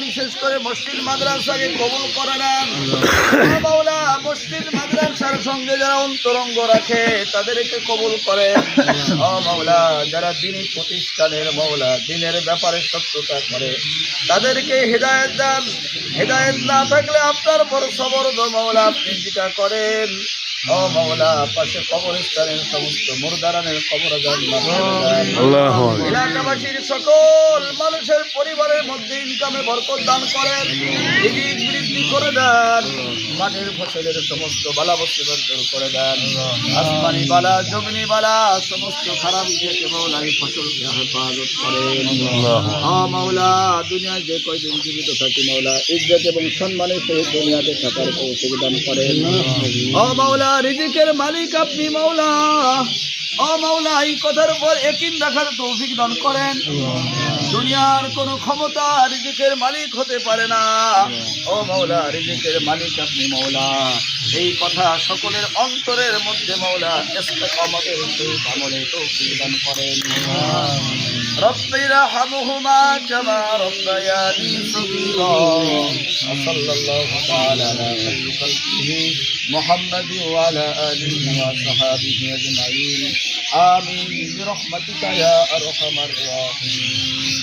বিশেষ করে মসজিদ মাদ্রাসাকে কবুল করে নেন। ও মাওলা, মসজিদ মাদ্রাসার সঙ্গে যারা অন্তরঙ্গ রাখে তাদেরকে কবুল করে। ও মাওলা, যারা দ্বীনি প্রতিষ্ঠানের মাওলা দ্বীনের ব্যাপারে সত্যতা করে তাদেরকে হেদায়েত দেন। হেদায়েত না থাকলে আপনার বড় সবরদ মাওলা আপনি যেটা করেন। ও মাওলা, পাশে কবরস্থানের সমস্ত মুরদারানের কবর এলাকাবাসীর সকল মানুষের পরিবারের মধ্যে ইনকামে বরকত দান করেন, রিজিক বৃদ্ধি করে দেন, মাঠের ফসলের সমস্ত বালা মুসিবত দূর করে দেন, আসমানি বালা জমিনি বালা সমস্ত খারাপ থেকে মাওলা এই ফসলকে হেফাজত করেন। ও মাওলা, দুনিয়ায় যে কয়দিন জীবিত থাকি মাওলা ইজ্জত এবং সম্মানের সহিত দুনিয়াতে থাকার তৌফিক দান করেন। ও মাওলা, রিজিকের মালিক আপনি মাওলা। ও মাওলা, এই কথার উপর ইয়াকিন রাখার তৌফিক দান করেন। দুনিয়ার কোনো ক্ষমতা রিজিকের মালিক হতে পারে না। ও মাওলা, রিজিকের মালিক আপনি মাওলা। এই কথা সকলের অন্তরের মধ্যে মাওলা ইস্তেকামতের সহিত আমলে তৌফিক দান করেন। রব্বি রহমহুমা কামা রব্বায়ানি সগীরা। সাল্লাল্লাহু তাআলা আলা খায়রি খালকিহি মুহাম্মাদ ওয়া আলা আলিহি ওয়া সাহবিহি আজমাইন। আমিন বিরহমাতিকা ইয়া আরহামার রাহিমিন।